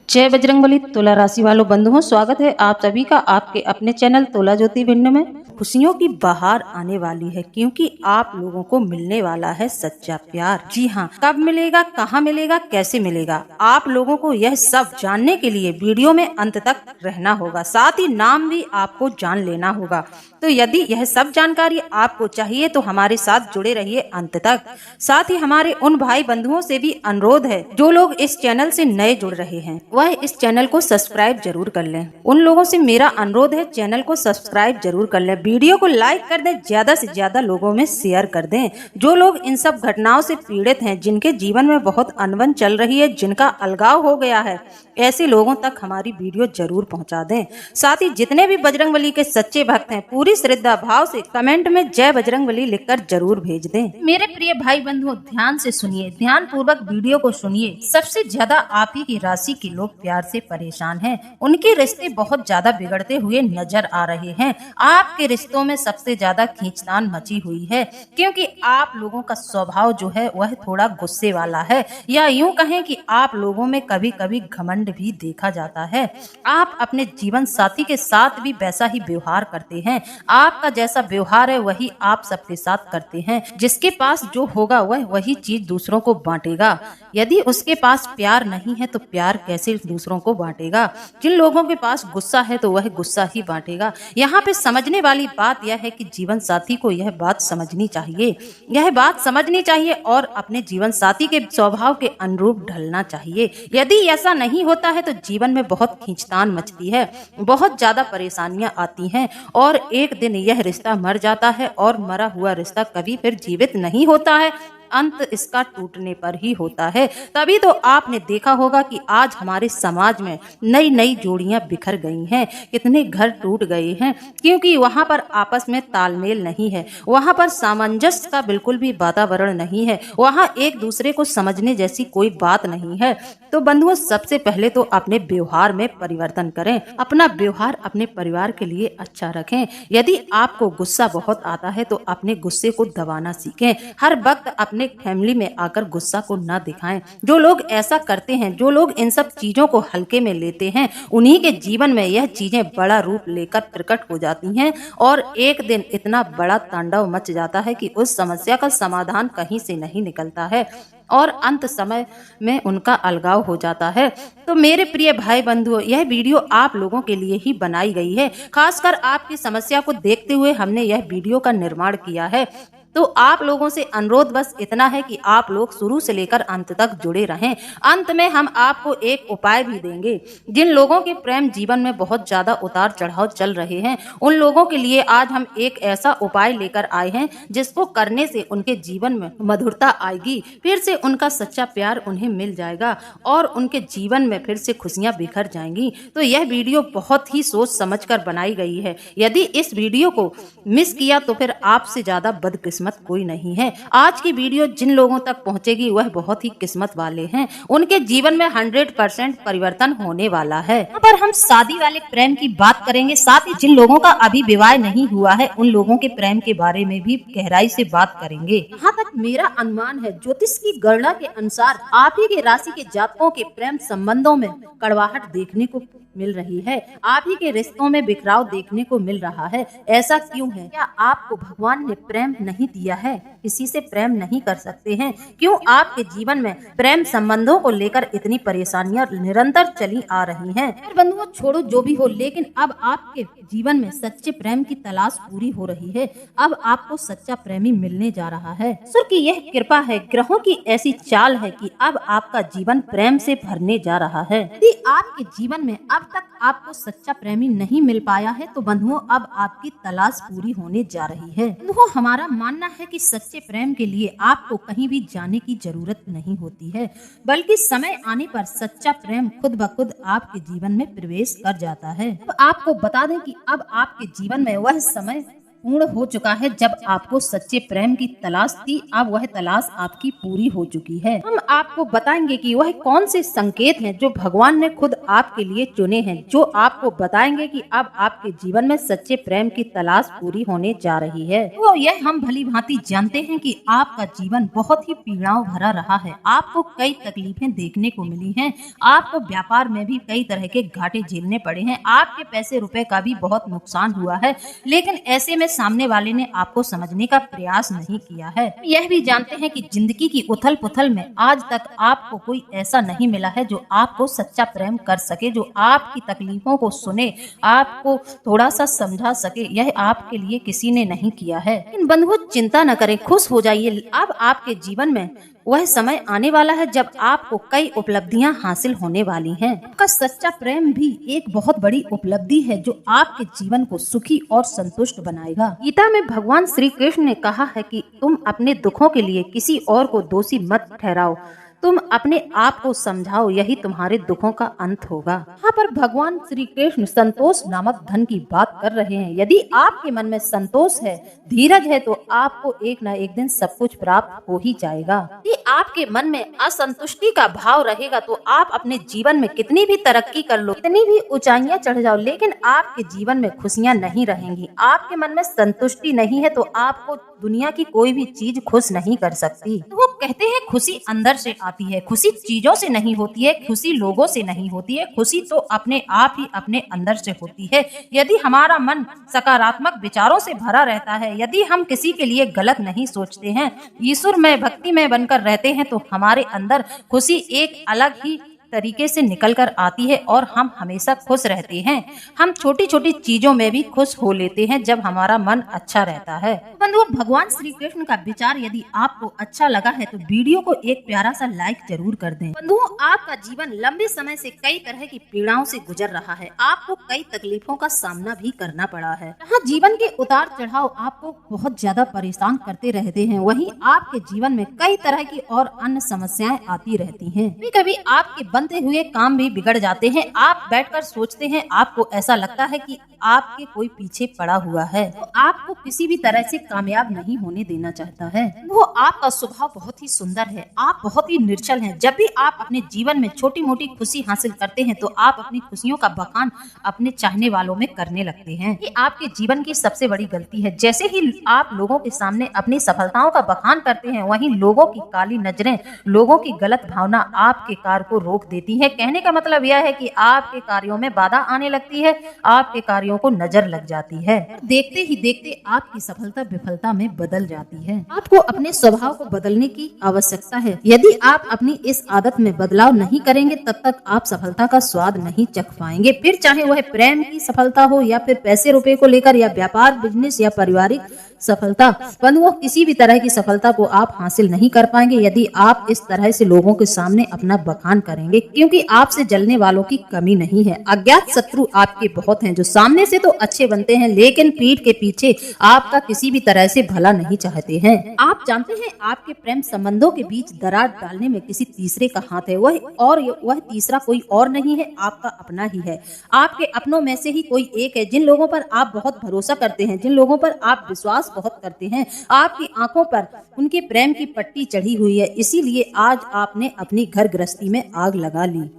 जय बजरंगबली। तुला राशि वालों बंधुओं, स्वागत है आप सभी का आपके अपने चैनल तुला ज्योति भिंड में। खुशियों की बहार आने वाली है क्योंकि आप लोगों को मिलने वाला है सच्चा प्यार। जी हाँ, कब मिलेगा, कहाँ मिलेगा, कैसे मिलेगा, आप लोगों को यह सब जानने के लिए वीडियो में अंत तक रहना होगा। साथ ही नाम भी आपको जान लेना होगा। तो यदि यह सब जानकारी आपको चाहिए तो हमारे साथ जुड़े रहिए अंत तक। साथ ही हमारे उन भाई बंधुओं से भी अनुरोध है जो लोग इस चैनल से नए जुड़ रहे हैं, वह इस चैनल को सब्सक्राइब जरूर कर लें। उन लोगों से मेरा अनुरोध है चैनल को सब्सक्राइब जरूर कर लें, वीडियो को लाइक कर दें, ज्यादा से ज्यादा लोगों में शेयर कर दें। जो लोग इन सब घटनाओं से पीड़ित हैं, जिनके जीवन में बहुत अनबन चल रही है, जिनका अलगाव हो गया है, ऐसे लोगों तक हमारी वीडियो जरूर पहुंचा दें। साथ ही जितने भी बजरंगबली के सच्चे भक्त हैं, पूरी श्रद्धा भाव से कमेंट में जय बजरंगबली लिखकर जरूर भेज दें। मेरे प्रिय भाई बंधुओं, ध्यान से सुनिए, ध्यान पूर्वक वीडियो को सुनिए। सबसे ज्यादा आप ही की राशि के लोग प्यार से परेशान हैं, उनके रिश्ते बहुत ज्यादा बिगड़ते हुए नजर आ रहे हैं। आपके रिश्तों में सबसे ज्यादा खींचतान मची हुई है क्योंकि आप लोगों का स्वभाव जो है वह थोड़ा गुस्से वाला है, या यूं कहें कि आप लोगों में कभी कभी घमंड भी देखा जाता है। आप अपने जीवन साथी के साथ भी वैसा ही व्यवहार करते हैं। आपका जैसा व्यवहार है वही आप सबके साथ करते हैं। जिसके पास जो होगा वह वही चीज दूसरों को बांटेगा। यदि उसके पास प्यार नहीं है तो प्यार कैसे दूसरों को बांटेगा। जिन लोगों के पास गुस्सा है तो वह गुस्सा ही बांटेगा। यहाँ पे समझने वाली बात यह है कि जीवन साथी को यह बात समझनी चाहिए, यह बात समझनी चाहिए और अपने जीवन साथी के स्वभाव के अनुरूप ढलना चाहिए। यदि ऐसा नहीं होता है तो जीवन में बहुत खींचतान मचती है, बहुत ज्यादा परेशानियां आती हैं और एक दिन यह रिश्ता मर जाता है और मरा हुआ रिश्ता कभी फिर जीवित नहीं होता है, अंत इसका टूटने पर ही होता है। तभी तो आपने देखा होगा कि आज हमारे समाज में नई नई जोड़ियां बिखर गई हैं, कितने घर टूट गए हैं क्योंकि वहां पर आपस में तालमेल नहीं है, वहां पर सामंजस्य का बिल्कुल भी वातावरण नहीं है, वहां एक दूसरे को समझने जैसी कोई बात नहीं है। तो बंधुओं, सबसे पहले तो अपने व्यवहार में परिवर्तन करें, अपना व्यवहार अपने परिवार के लिए अच्छा रखें। यदि आपको गुस्सा बहुत आता है तो अपने गुस्से को दबाना सीखें। हर वक्त अपने फैमिली में आकर गुस्सा को न दिखाएं। जो लोग ऐसा करते हैं, जो लोग इन सब चीजों को हल्के में लेते हैं, उन्हीं के जीवन में यह चीजें बड़ा रूप लेकर प्रकट हो जाती हैं और एक दिन इतना बड़ा तांडव मच जाता है कि उस समस्या का समाधान कहीं से नहीं निकलता है और अंत समय में उनका अलगाव हो जाता है। तो मेरे प्रिय भाई बंधुओं, यह वीडियो आप लोगों के लिए ही बनाई गई है। खासकर आपकी समस्या को देखते हुए हमने यह वीडियो का निर्माण किया है। तो आप लोगों से अनुरोध बस इतना है कि आप लोग शुरू से लेकर अंत तक जुड़े रहें। अंत में हम आपको एक उपाय भी देंगे। जिन लोगों के प्रेम जीवन में बहुत ज्यादा उतार चढ़ाव चल रहे हैं, उन लोगों के लिए आज हम एक ऐसा उपाय लेकर आए हैं जिसको करने से उनके जीवन में मधुरता आएगी, फिर से उनका सच्चा प्यार उन्हें मिल जाएगा और उनके जीवन में फिर से खुशियां बिखर जाएंगी। तो यह वीडियो बहुत ही सोच समझ कर बनाई गई है। यदि इस वीडियो को मिस किया तो फिर आपसे ज्यादा बदकिस्मत कोई नहीं है। आज की वीडियो जिन लोगों तक पहुंचेगी वह बहुत ही किस्मत वाले हैं, उनके जीवन में 100% परिवर्तन होने वाला है। यहाँ पर हम शादी वाले प्रेम की बात करेंगे, साथ ही जिन लोगों का अभी विवाह नहीं हुआ है उन लोगों के प्रेम के बारे में भी गहराई से बात करेंगे। यहाँ तक मेरा अनुमान है, ज्योतिष की गणना के अनुसार आप ही के राशि के जातकों के प्रेम संबंधों में कड़वाहट देखने को मिल रही है, आप ही के रिश्तों में बिखराव देखने को मिल रहा है। ऐसा क्यों है? क्या आपको भगवान ने प्रेम नहीं दिया है? किसी से प्रेम नहीं कर सकते हैं? क्यों आपके जीवन में प्रेम संबंधों को लेकर इतनी परेशानियां निरंतर चली आ रही हैं? बंधुओं, छोड़ो जो भी हो, लेकिन अब आपके जीवन में सच्चे प्रेम की तलाश पूरी हो रही है। अब आपको सच्चा प्रेमी मिलने जा रहा है। ईश्वर की यह कृपा है, ग्रहों की ऐसी चाल है कि अब आपका जीवन प्रेम से भरने जा रहा है। यदि आपके जीवन में अब तक आपको सच्चा प्रेमी नहीं मिल पाया है तो बंधुओं, अब आपकी तलाश पूरी होने जा रही है। बंधुओं, हमारा मानना है कि सच्चे प्रेम के लिए आपको कहीं भी जाने की जरूरत नहीं होती है, बल्कि समय आने पर सच्चा प्रेम खुद ब खुद आपके जीवन में प्रवेश कर जाता है। अब आपको बता दें कि अब आपके जीवन में वह समय पूर्ण हो चुका है। जब आपको सच्चे प्रेम की तलाश थी, अब वह तलाश आपकी पूरी हो चुकी है। हम आपको बताएंगे कि वह कौन से संकेत हैं जो भगवान ने खुद आपके लिए चुने हैं, जो आपको बताएंगे कि अब आपके जीवन में सच्चे प्रेम की तलाश पूरी होने जा रही है। तो यह हम भली भांति जानते हैं कि आपका जीवन बहुत ही पीड़ाओं भरा रहा है। आपको कई तकलीफें देखने को मिली हैं। आपको व्यापार में भी कई तरह के घाटे झेलने पड़े हैं। आपके पैसे रुपए का भी बहुत नुकसान हुआ है, लेकिन ऐसे में सामने वाले ने आपको समझने का प्रयास नहीं किया है। यह भी जानते हैं कि जिंदगी की उथल पुथल में आज तक आपको कोई ऐसा नहीं मिला है जो आपको सच्चा प्रेम कर सके, जो आपकी तकलीफों को सुने, आपको थोड़ा सा समझा सके। यह आपके लिए किसी ने नहीं किया है। इन बंधुओं, चिंता न करें, खुश हो जाइए। अब आपके जीवन में वह समय आने वाला है जब आपको कई उपलब्धियां हासिल होने वाली हैं। आपका सच्चा प्रेम भी एक बहुत बड़ी उपलब्धि है जो आपके जीवन को सुखी और संतुष्ट बनाएगा। गीता में भगवान श्री कृष्ण ने कहा है कि तुम अपने दुखों के लिए किसी और को दोषी मत ठहराओ, तुम अपने आप को समझाओ, यही तुम्हारे दुखों का अंत होगा। यहाँ पर भगवान श्री कृष्ण संतोष नामक धन की बात कर रहे हैं। यदि आपके मन में संतोष है, धीरज है, तो आपको एक न एक दिन सब कुछ प्राप्त हो ही जाएगा। यदि आपके मन में असंतुष्टि का भाव रहेगा तो आप अपने जीवन में कितनी भी तरक्की कर लो, कितनी भी ऊंचाइयां चढ़ जाओ, लेकिन आपके जीवन में खुशियां नहीं रहेंगी। आपके मन में संतुष्टि नहीं है तो आपको दुनिया की कोई भी चीज खुश नहीं कर सकती। तो वो कहते हैं खुशी अंदर से आती है, खुशी चीजों से नहीं होती है, खुशी लोगों से नहीं होती है, खुशी तो अपने आप ही अपने अंदर से होती है। यदि हमारा मन सकारात्मक विचारों से भरा रहता है, यदि हम किसी के लिए गलत नहीं सोचते हैं, ईश्वर में भक्ति में बनकर रहते हैं, तो हमारे अंदर खुशी एक अलग ही तरीके से निकल कर आती है और हम हमेशा खुश रहते हैं। हम छोटी छोटी चीजों में भी खुश हो लेते हैं जब हमारा मन अच्छा रहता है। बंधुओं, भगवान श्री कृष्ण का विचार यदि आपको अच्छा लगा है तो वीडियो को एक प्यारा सा लाइक जरूर कर दें। बंधुओं, आपका जीवन लंबे समय से कई तरह की पीड़ाओं से गुजर रहा है। आपको कई तकलीफों का सामना भी करना पड़ा है। जहाँ जीवन के उतार चढ़ाव आपको बहुत ज्यादा परेशान करते रहते हैं, वहीं आपके जीवन में कई तरह की और अन्य समस्याएं आती रहती हैं। कभी आपके बनते हुए काम भी बिगड़ जाते हैं। आप बैठकर सोचते हैं, आपको ऐसा लगता है कि आपके कोई पीछे पड़ा हुआ है, तो आपको किसी भी तरह से कामयाब नहीं होने देना चाहता है। वो आपका स्वभाव बहुत ही सुंदर है, आप बहुत ही निर्छल हैं। जब भी आप अपने जीवन में छोटी मोटी खुशी हासिल करते हैं तो आप अपनी खुशियों का बखान अपने चाहने वालों में करने लगते हैं। ये आपके जीवन की सबसे बड़ी गलती है। जैसे ही आप लोगों के सामने अपनी सफलताओं का बखान करते हैं, वहीं लोगों की काली नजरें, लोगों की गलत भावना आपके कार्य को रोक देती है। कहने का मतलब यह है कि आपके कार्यों में बाधा आने लगती है, आपके कार्यों को नजर लग जाती है। देखते ही देखते आपकी सफलता विफलता में बदल जाती है। आपको अपने स्वभाव को बदलने की आवश्यकता है। यदि आप अपनी इस आदत में बदलाव नहीं करेंगे, तब तक आप सफलता का स्वाद नहीं चख पाएंगे। फिर चाहे वह प्रेम की सफलता हो या फिर पैसे रुपए को लेकर, या व्यापार, बिजनेस या पारिवारिक सफलता, बंधुओं, किसी भी तरह की सफलता को आप हासिल नहीं कर पाएंगे यदि आप इस तरह से लोगों के सामने अपना बखान करेंगे, क्योंकि आपसे जलने वालों की कमी नहीं है। अज्ञात शत्रु आपके बहुत हैं, जो सामने से तो अच्छे बनते हैं लेकिन पीठ के पीछे आपका किसी भी तरह से भला नहीं चाहते हैं। आप जानते हैं, आपके प्रेम संबंधों के बीच दरार डालने में किसी तीसरे का हाथ है। वह तीसरा कोई और नहीं है, आपका अपना ही है। आपके अपनों में से ही कोई एक है जिन लोगों पर आप बहुत भरोसा करते हैं, जिन लोगों पर आप विश्वास बहुत करते हैं। आपकी आंखों पर उनके प्रेम की पट्टी चढ़ी हुई है, इसीलिए आज आपने अपनी घर गृहस्थी में आग लगा ली।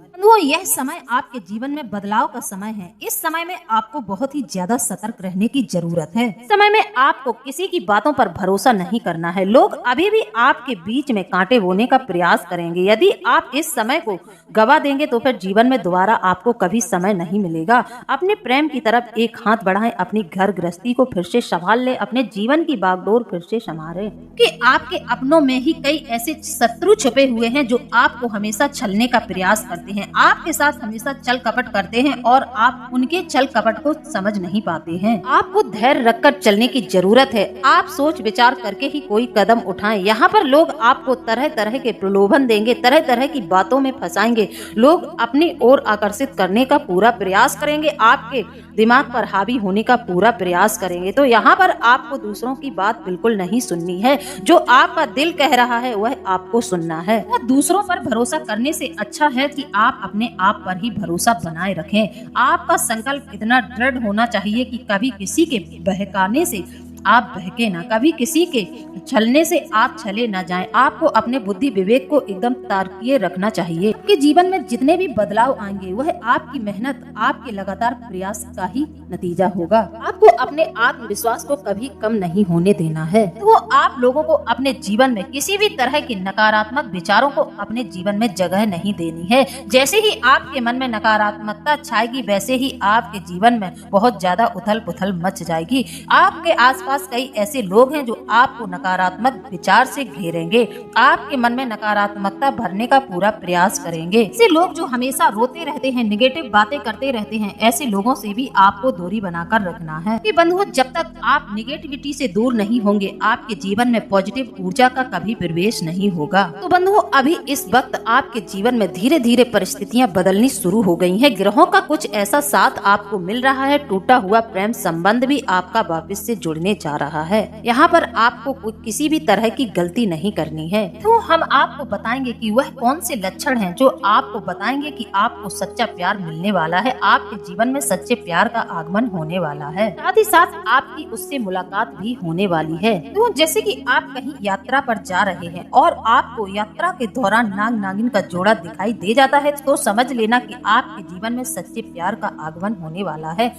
यह समय आपके जीवन में बदलाव का समय है। इस समय में आपको बहुत ही ज्यादा सतर्क रहने की जरूरत है। इस समय में आपको किसी की बातों पर भरोसा नहीं करना है। लोग अभी भी आपके बीच में कांटे बोने का प्रयास करेंगे। यदि आप इस समय को गवा देंगे तो फिर जीवन में दोबारा आपको कभी समय नहीं मिलेगा। अपने प्रेम की तरफ एक हाथ बढ़ाएं, अपनी घर गृहस्थी को फिर से संभाल ले, अपने जीवन की बागडोर फिर से संभाले। कि आपके अपनों में ही कई ऐसे शत्रु छुपे हुए हैं जो आपको हमेशा छलने का प्रयास करते हैं, आपके साथ हमेशा छल कपट करते हैं और आप उनके छल कपट को समझ नहीं पाते हैं। आपको धैर्य रखकर चलने की जरूरत है। आप सोच विचार करके ही कोई कदम उठाएं। यहाँ पर लोग आपको तरह तरह के प्रलोभन देंगे, तरह तरह की बातों में फंसाएंगे। लोग अपनी ओर आकर्षित करने का पूरा प्रयास करेंगे, आपके दिमाग पर हावी होने का पूरा प्रयास करेंगे। तो यहाँ पर आपको दूसरों की बात बिल्कुल नहीं सुननी है। जो आपका दिल कह रहा है वह आपको सुनना है। दूसरों पर भरोसा करने से अच्छा है कि आप अपने आप पर ही भरोसा बनाए रखें। आपका संकल्प इतना दृढ़ होना चाहिए कि कभी किसी के बहकाने से आप बहके ना, कभी किसी के छलने से आप छले ना जाएं। आपको अपने बुद्धि विवेक को एकदम तार्किक रखना चाहिए। आपके जीवन में जितने भी बदलाव आएंगे वह आपकी मेहनत, आपके लगातार प्रयास का ही नतीजा होगा। आपको अपने आत्मविश्वास को कभी कम नहीं होने देना है। तो आप लोगों को अपने जीवन में किसी भी तरह के नकारात्मक विचारों को अपने जीवन में जगह नहीं देनी है। जैसे ही आपके मन में नकारात्मकता छाएगी वैसे ही आपके जीवन में बहुत ज्यादा उथल पुथल मच जाएगी। आपके आसपास कई ऐसे लोग हैं जो आपको नकारात्मक विचार से घेरेंगे, आपके मन में नकारात्मकता भरने का पूरा प्रयास करेंगे। ऐसे लोग जो हमेशा रोते रहते हैं, नेगेटिव बातें करते रहते हैं, ऐसे लोगों से भी आपको दूरी बनाकर रखना है। कि बंधुओं, जब तक आप नेगेटिविटी से दूर नहीं होंगे आपके जीवन में पॉजिटिव ऊर्जा का कभी प्रवेश नहीं होगा। तो बंधुओं, अभी इस वक्त आपके जीवन में धीरे धीरे परिस्थितियां बदलनी शुरू हो गई हैं। ग्रहों का कुछ ऐसा साथ आपको मिल रहा है, टूटा हुआ प्रेम संबंध भी आपका वापस से जुड़ने जा रहा है। यहाँ पर आपको किसी भी तरह की गलती नहीं करनी है। तो हम आपको बताएंगे कि वह कौन से लक्षण हैं जो आपको बताएंगे कि आपको सच्चा प्यार मिलने वाला है, आपके जीवन में सच्चे प्यार का आगमन होने वाला है, साथ ही साथ आपकी उससे मुलाकात भी होने वाली है। तो जैसे कि आप कहीं यात्रा पर जा रहे हैं और आपको यात्रा के दौरान नाग नागिन का जोड़ा दिखाई दे जाता है तो समझ लेना कि आपके जीवन में सच्चे प्यार का आगमन होने वाला है।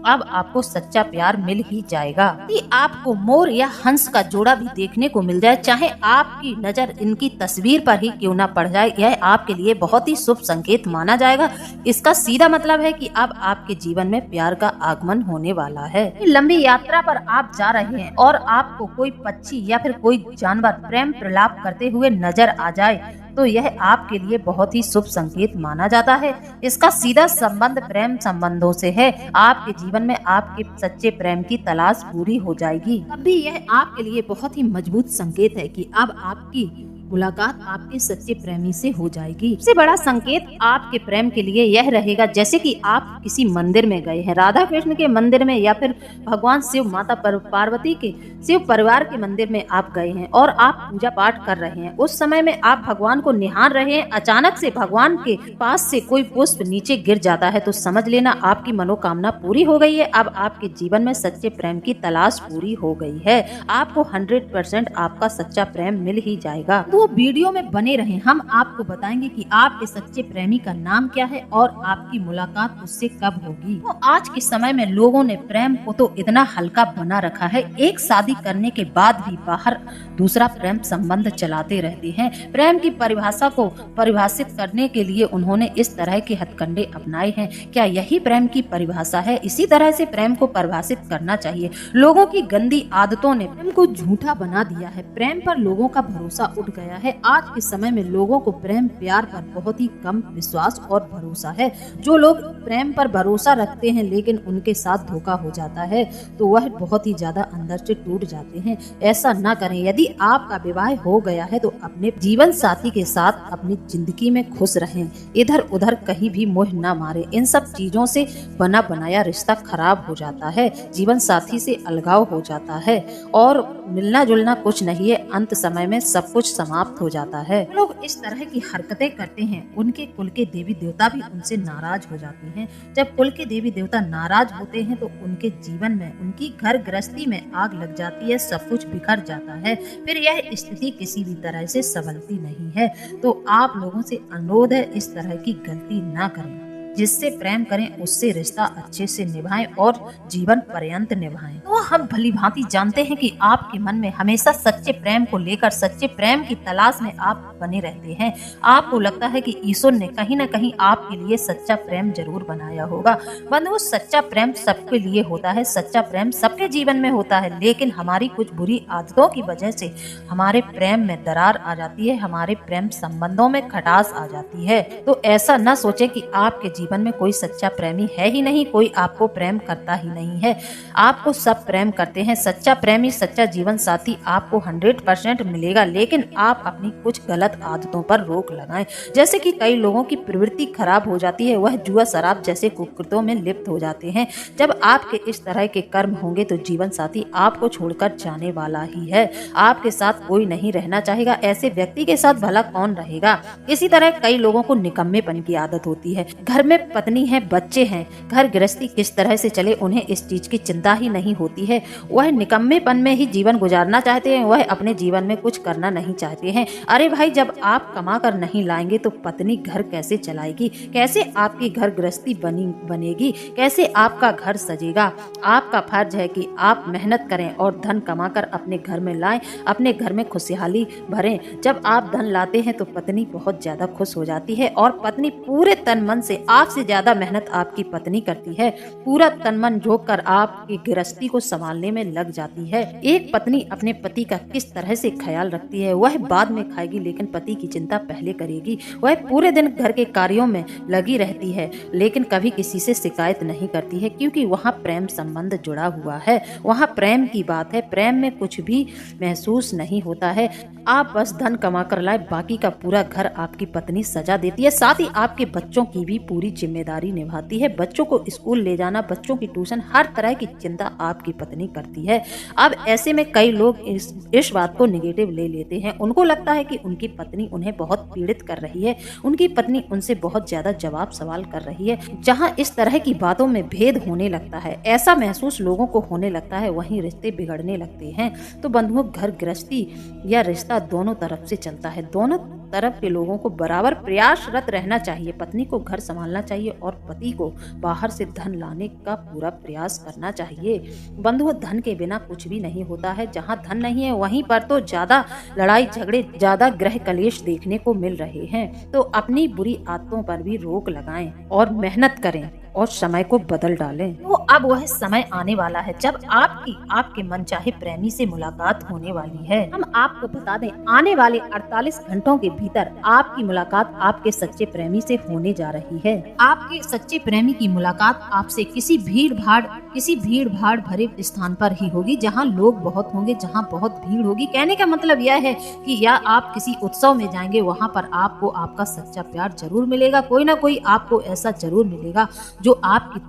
अब आपको सच्चा प्यार मिल ही जाएगा। कि आपको मोर या हंस का जोड़ा भी देखने को मिल जाए, चाहे आपकी नजर इनकी तस्वीर पर ही क्यों ना पड़ जाए, यह आपके लिए बहुत ही शुभ संकेत माना जाएगा। इसका सीधा मतलब है कि अब आपके जीवन में प्यार का आगमन होने वाला है। लंबी यात्रा पर आप जा रहे हैं और आपको कोई पक्षी या फिर कोई जानवर प्रेम प्रलाप करते हुए नजर आ जाए तो यह आपके लिए बहुत ही शुभ संकेत माना जाता है। इसका सीधा संबंध प्रेम संबंधों से है। आपके जीवन में आपके सच्चे प्रेम की तलाश पूरी हो जाएगी। तब भी यह आपके लिए बहुत ही मजबूत संकेत है कि अब आपकी मुलाकात आपके सच्चे प्रेमी से हो जाएगी। सबसे बड़ा संकेत आपके प्रेम के लिए यह रहेगा, जैसे कि आप किसी मंदिर में गए हैं, राधा कृष्ण के मंदिर में या फिर भगवान शिव माता पार्वती के शिव परिवार के मंदिर में आप गए हैं और आप पूजा पाठ कर रहे हैं। उस समय में आप भगवान को निहार रहे हैं, अचानक से भगवान के पास से कोई पुष्प नीचे गिर जाता है तो समझ लेना आपकी मनोकामना पूरी हो गई है। अब आपके जीवन में सच्चे प्रेम की तलाश पूरी हो गई है। आपको 100% आपका सच्चा प्रेम मिल ही जाएगा। तो वीडियो में बने रहें, हम आपको बताएंगे कि आपके सच्चे प्रेमी का नाम क्या है और आपकी मुलाकात उससे कब होगी। तो आज के समय में लोगों ने प्रेम को तो इतना हल्का बना रखा है, एक शादी करने के बाद भी बाहर दूसरा प्रेम संबंध चलाते रहते हैं। प्रेम की परिभाषा को परिभाषित करने के लिए उन्होंने इस तरह के हथकंडे अपनाए हैं। क्या यही प्रेम की परिभाषा है? इसी तरह से प्रेम को परिभाषित करना चाहिए। लोगों की गंदी आदतों ने प्रेम को झूठा बना दिया है। प्रेम पर लोगों का भरोसा उठ गया है। आज के समय में लोगों को प्रेम प्यार पर बहुत ही कम विश्वास और भरोसा है। जो लोग प्रेम पर भरोसा रखते हैं लेकिन उनके साथ धोखा हो जाता है तो वह बहुत ही ज्यादा अंदर से टूट जाते हैं। ऐसा ना करें। यदि आपका विवाह हो गया है तो अपने जीवन साथी के साथ अपनी जिंदगी में खुश रहें। इधर उधर कहीं भी मोह न मारे। इन सब चीजों से बना बनाया रिश्ता खराब हो जाता है, जीवन साथी से अलगाव हो जाता है और मिलना जुलना कुछ नहीं है। अंत समय में सब कुछ समाप्त हो जाता है। लोग इस तरह की हरकतें करते हैं, उनके कुल के देवी देवता भी उनसे नाराज हो जाते हैं। जब कुल के देवी देवता नाराज होते हैं तो उनके जीवन में, उनकी घर गृहस्थी में आग लग जाती है, सब कुछ बिखर जाता है। फिर यह स्थिति किसी भी तरह से संभलती नहीं है। तो आप लोगों से अनुरोध है, इस तरह की गलती ना करें। जिससे प्रेम करें उससे रिश्ता अच्छे से निभाएं और जीवन पर्यंत निभाएं। तो हम भली भांति जानते हैं कि आपके मन में हमेशा सच्चे प्रेम को लेकर, सच्चे प्रेम की तलाश में आप बने रहते हैं। आपको लगता है कि ईश्वर ने कहीं न कहीं आपके लिए सच्चा प्रेम जरूर बनाया होगा। बंधुओं, सच्चा प्रेम सबके लिए होता है, सच्चा प्रेम सबके जीवन में होता है, लेकिन हमारी कुछ बुरी आदतों की वजह से हमारे प्रेम में दरार आ जाती है, हमारे प्रेम संबंधों में खटास आ जाती है। तो ऐसा न सोचे कि आपके जीवन में कोई सच्चा प्रेमी है ही नहीं, कोई आपको प्रेम करता ही नहीं है। आपको सब प्रेम करते हैं। सच्चा प्रेमी, सच्चा जीवन साथी आपको 100% मिलेगा, लेकिन आप अपनी कुछ गलत आदतों पर रोक लगाएं। जैसे कि कई लोगों की प्रवृत्ति खराब हो जाती है, वह जुआ शराब जैसे कुकृत्यों में लिप्त हो जाते हैं। जब आपके इस तरह के कर्म होंगे तो जीवन साथी आपको छोड़कर जाने वाला ही है। आपके साथ कोई नहीं रहना चाहेगा। ऐसे व्यक्ति के साथ भला कौन रहेगा। इसी तरह कई लोगों को निकम्मेपन की आदत होती है। घर में पत्नी है, बच्चे हैं, घर गृहस्थी किस तरह से चले, उन्हें इस चीज की चिंता ही नहीं होती है। वह निकम्मेपन में ही जीवन गुजारना चाहते हैं, वह अपने जीवन में कुछ करना नहीं चाहते हैं। अरे भाई, जब आप कमा कर नहीं लाएंगे तो पत्नी घर कैसे चलाएगी, कैसे आपकी घर गृहस्थी बनेगी, कैसे आपका घर सजेगा। आपका फर्ज है कि आप मेहनत करें और धन कमाकर अपने घर में लाएं, अपने घर में खुशहाली भरें। जब आप धन लाते हैं तो पत्नी बहुत ज्यादा खुश हो जाती है और पत्नी पूरे तन मन से, आपसे ज्यादा मेहनत आपकी पत्नी करती है, पूरा तन मन झोंक कर आपकी गृहस्थी को संभालने में लग जाती है। एक पत्नी अपने पति का किस तरह से ख्याल रखती है, वह बाद में खाएगी लेकिन पति की चिंता पहले करेगी। वह पूरे दिन घर के कार्यों में लगी रहती है लेकिन कभी किसी से शिकायत नहीं करती है, क्योंकि वहाँ प्रेम संबंध जुड़ा हुआ है, वहाँ प्रेम की बात है। प्रेम में कुछ भी महसूस नहीं होता है। आप बस धन कमा कर लाए, बाकी का पूरा घर आपकी पत्नी सजा देती है, साथ ही आपके बच्चों की भी पूरी जिम्मेदारी निभाती है। बच्चों को स्कूल ले जाना, बच्चों की ट्यूशन, हर तरह की चिंता आपकी पत्नी करती है। अब ऐसे में कई लोग इस बात को निगेटिव ले लेते हैं। उनको लगता है कि उनकी पत्नी उन्हें बहुत पीड़ित कर रही है, उनकी पत्नी उनसे बहुत ज्यादा जवाब सवाल कर रही है। जहाँ इस तरह की बातों में भेद होने लगता है, ऐसा महसूस लोगों को होने लगता है, वहीं रिश्ते बिगड़ने लगते हैं। तो बंधुओं, घर गृहस्थी या रिश्ता दोनों तरफ से चलता है। दोनों तरफ के लोगों को बराबर प्रयासरत रहना चाहिए। पत्नी को घर संभालना चाहिए और पति को बाहर से धन लाने का पूरा प्रयास करना चाहिए। बंधुओं, धन के बिना कुछ भी नहीं होता है। जहाँ धन नहीं है वहीं पर तो ज्यादा लड़ाई झगड़े, ज्यादा गृह कलेश देखने को मिल रहे हैं। तो अपनी बुरी आदतों पर भी रोक लगाएं और मेहनत करें और समय को बदल डालें। तो अब वह समय आने वाला है जब आपके मनचाहे प्रेमी से मुलाकात होने वाली है। हम आपको बता दें, आने वाले 48 घंटों के भीतर आपकी मुलाकात आपके सच्चे प्रेमी से होने जा रही है। आपके सच्चे प्रेमी की मुलाकात आपसे किसी भीड़ भाड़ भरे स्थान पर ही होगी, जहाँ लोग बहुत होंगे, जहाँ बहुत भीड़ होगी। कहने का मतलब यह है कि या आप किसी उत्सव में जाएंगे, वहाँ पर आपको आपका सच्चा प्यार जरूर मिलेगा। कोई ना कोई आपको ऐसा जरूर मिलेगा जो आपकी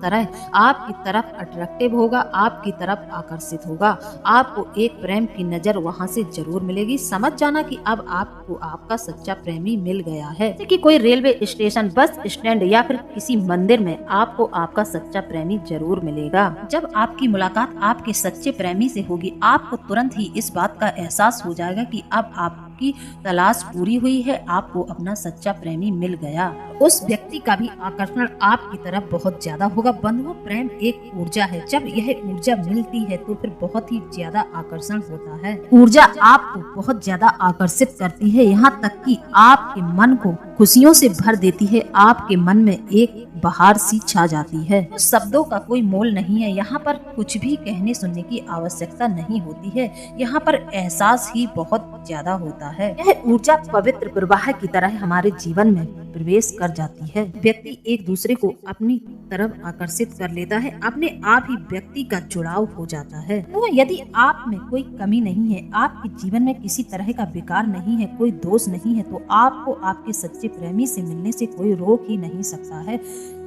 तरफ अट्रैक्टिव होगा, आपकी तरफ आकर्षित होगा। आपको एक प्रेम की नजर वहाँ से जरूर मिलेगी। समझ जाना कि अब आपको आपका सच्चा प्रेमी मिल गया है। जैसे कि कोई रेलवे स्टेशन, बस स्टैंड या फिर किसी मंदिर में आपको आपका सच्चा प्रेमी जरूर मिलेगा। जब आपकी मुलाकात आपके सच्चे प्रेमी से होगी, आपको तुरंत ही इस बात का एहसास हो जाएगा कि अब आपकी तलाश पूरी हुई है, आपको अपना सच्चा प्रेमी मिल गया। उस व्यक्ति का भी आकर्षण आपकी तरफ बहुत ज्यादा होगा। बंधुओं, प्रेम एक ऊर्जा है। जब यह ऊर्जा मिलती है तो फिर बहुत ही ज्यादा आकर्षण होता है। ऊर्जा आपको बहुत ज्यादा आकर्षित करती है, यहाँ तक कि आपके मन को खुशियों से भर देती है। आपके मन में एक बहार सी छा जाती है। तो शब्दों का कोई मोल नहीं है। यहाँ पर कुछ भी कहने सुनने की आवश्यकता नहीं होती है। यहाँ पर एहसास ही बहुत ज्यादा होता है। यह ऊर्जा पवित्र प्रवाह की तरह हमारे जीवन में प्रवेश कर जाती है। व्यक्ति एक दूसरे को अपनी तरफ आकर्षित कर लेता है, अपने आप ही व्यक्ति का जुड़ाव हो जाता है। तो यदि आप में कोई कमी नहीं है, आपके जीवन में किसी तरह का विकार नहीं है, कोई दोष नहीं है, तो आपको आपके सच्चे प्रेमी से मिलने से कोई रोक ही नहीं सकता है।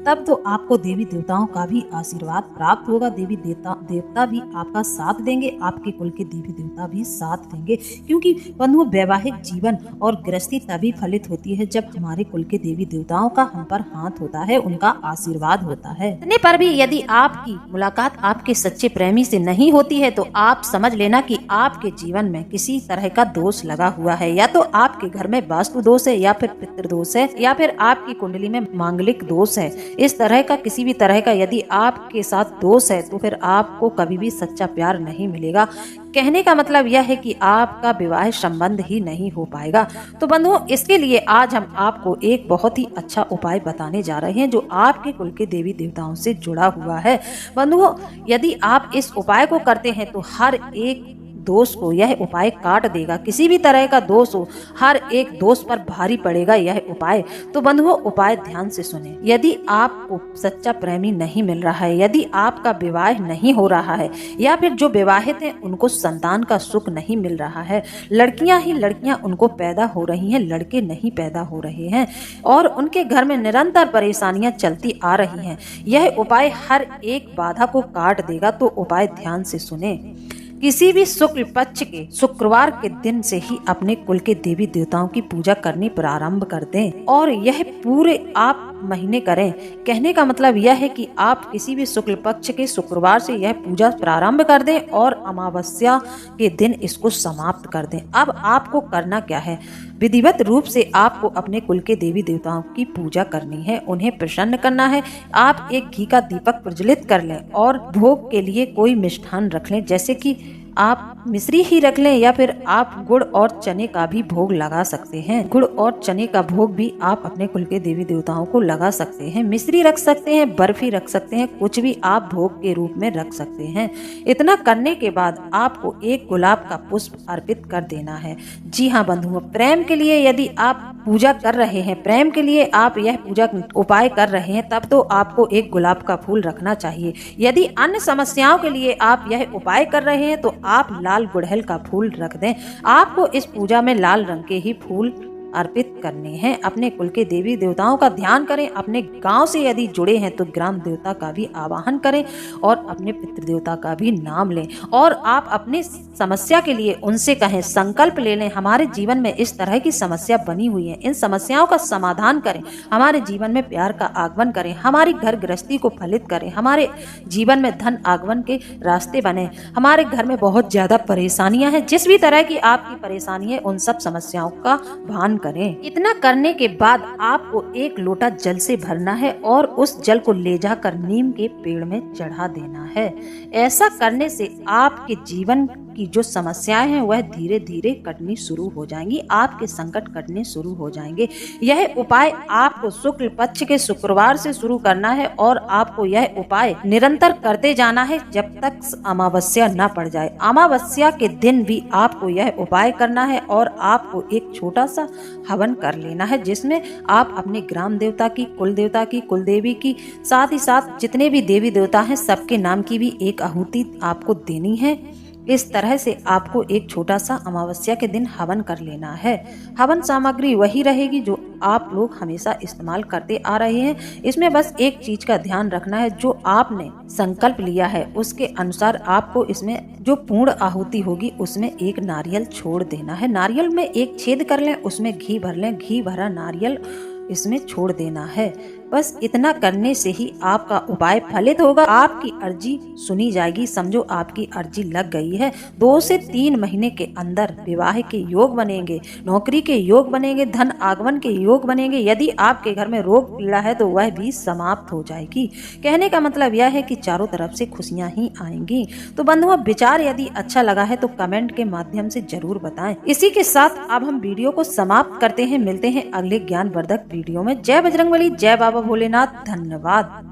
तब तो आपको देवी देवताओं का भी आशीर्वाद प्राप्त होगा। देवी देवता भी आपका साथ देंगे, आपके कुल के देवी देवता भी साथ देंगे। क्योंकि बंधुओं, वैवाहिक जीवन और गृहस्थी तभी फलित होती है जब हमारे कुल के देवी देवताओं का हम पर हाथ होता है, उनका आशीर्वाद होता है। इतने पर भी यदि आपकी मुलाकात आपके सच्चे प्रेमी से नहीं होती है तो आप समझ लेना कि आपके जीवन में किसी तरह का दोष लगा हुआ है। या तो आपके घर में वास्तु दोष है, या फिर पितृ दोष है, या फिर आपकी कुंडली में मांगलिक दोष है। इस तरह का किसी भी तरह का यदि आपके साथ दोष है तो फिर आपको कभी भी सच्चा प्यार नहीं मिलेगा। कहने का मतलब यह है कि आपका विवाह संबंध ही नहीं हो पाएगा। तो बंधुओं, इसके लिए आज हम आपको एक बहुत ही अच्छा उपाय बताने जा रहे हैं जो आपके कुल के देवी देवताओं से जुड़ा हुआ है। बंधुओं, यदि आप इस उपाय को करते हैं तो हर एक दोष को यह उपाय काट देगा। किसी भी तरह का दोष हो, हर एक दोष पर भारी पड़ेगा यह उपाय। तो बंधुओं, उपाय ध्यान से सुने। यदि आपको सच्चा प्रेमी नहीं मिल रहा है, यदि आपका विवाह नहीं हो रहा है, या फिर जो विवाहित हैं उनको संतान का सुख नहीं मिल रहा है, लड़कियां ही लड़कियां उनको पैदा हो रही हैं, लड़के नहीं पैदा हो रहे हैं, और उनके घर में निरंतर परेशानियां चलती आ रही हैं, यह उपाय हर एक बाधा को काट देगा। तो उपाय ध्यान से सुने। किसी भी शुक्ल पक्ष के शुक्रवार के दिन से ही अपने कुल के देवी देवताओं की पूजा करनी प्रारंभ कर दें और यह पूरे आप महीने करें। कहने का मतलब यह है कि आप किसी भी शुक्ल पक्ष के शुक्रवार से यह पूजा प्रारंभ कर दें और अमावस्या के दिन इसको समाप्त कर दें। अब आपको करना क्या है? विधिवत रूप से आपको अपने कुल के देवी देवताओं की पूजा करनी है, उन्हें प्रसन्न करना है। आप एक घी का दीपक प्रज्वलित कर लें और भोग के लिए कोई मिष्ठान रख लें, जैसे कि आप मिश्री ही रख लें या फिर आप गुड़ और चने का भी भोग लगा सकते हैं। गुड़ और चने का भोग भी आप अपने कुल के देवी देवताओं को लगा सकते हैं। मिश्री रख सकते हैं, बर्फी रख सकते हैं, कुछ भी आप भोग के रूप में रख सकते हैं। इतना करने के बाद आपको एक गुलाब का पुष्प अर्पित कर देना है। जी हाँ बंधुओं, प्रेम के लिए यदि आप पूजा कर रहे हैं, प्रेम के लिए आप यह पूजा उपाय कर रहे हैं, तब तो आपको एक गुलाब का फूल रखना चाहिए। यदि अन्य समस्याओं के लिए आप यह उपाय कर रहे हैं तो आप लाल गुड़हल का फूल रख दें। आपको इस पूजा में लाल रंग के ही फूल अर्पित करने हैं। अपने कुल के देवी देवताओं का ध्यान करें। अपने गांव से यदि जुड़े हैं तो ग्राम देवता का भी आवाहन करें और अपने पितृ देवता का भी नाम लें और आप अपनी समस्या के लिए उनसे कहें, संकल्प ले लें, हमारे जीवन में इस तरह की समस्या बनी हुई है, इन समस्याओं का समाधान करें, हमारे जीवन में प्यार का आगमन करें, हमारी घर गृहस्थी को फलित करें, हमारे जीवन में धन आगमन के रास्ते बने, हमारे घर में बहुत ज्यादा परेशानियां हैं, जिस भी तरह की आपकी परेशानी है उन सब समस्याओं का भान करें। इतना करने के बाद आपको एक लोटा जल से भरना है और उस जल को ले जाकर नीम के पेड़ में चढ़ा देना है। ऐसा करने से आपके जीवन की जो समस्याएं हैं वह धीरे धीरे कटनी शुरू हो जाएंगी, आपके संकट कटने शुरू हो जाएंगे। यह उपाय आपको शुक्ल पक्ष के शुक्रवार से शुरू करना है और आपको यह उपाय निरंतर करते जाना है जब तक अमावस्या न पड़ जाए। अमावस्या के दिन भी आपको यह उपाय करना है और आपको एक छोटा सा हवन कर लेना है, जिसमें आप अपने ग्राम देवता की, कुल देवता की, कुल देवी की, साथ ही साथ जितने भी देवी देवता हैं सबके नाम की भी एक आहुति आपको देनी है। इस तरह से आपको एक छोटा सा अमावस्या के दिन हवन कर लेना है। हवन सामग्री वही रहेगी जो आप लोग हमेशा इस्तेमाल करते आ रहे हैं। इसमें बस एक चीज का ध्यान रखना है, जो आपने संकल्प लिया है उसके अनुसार आपको इसमें जो पूर्ण आहुति होगी उसमें एक नारियल छोड़ देना है। नारियल में एक छेद कर लें, उसमें घी भर लें, घी भरा नारियल इसमें छोड़ देना है। बस इतना करने से ही आपका उपाय फलित होगा, आपकी अर्जी सुनी जाएगी। समझो आपकी अर्जी लग गई है। 2 से 3 महीने के अंदर विवाह के योग बनेंगे, नौकरी के योग बनेंगे, धन आगमन के योग बनेंगे। यदि आपके घर में रोग पीड़ा है तो वह भी समाप्त हो जाएगी। कहने का मतलब यह है कि चारों तरफ से खुशियां ही आएंगी। तो बंधुओं, विचार यदि अच्छा लगा है तो कमेंट के माध्यम से जरूर बताएं। इसी के साथ अब हम वीडियो को समाप्त करते हैं। मिलते हैं अगले ज्ञानवर्धक वीडियो में। जय बजरंगबली, जय बाबा भोलेनाथ। धन्यवाद।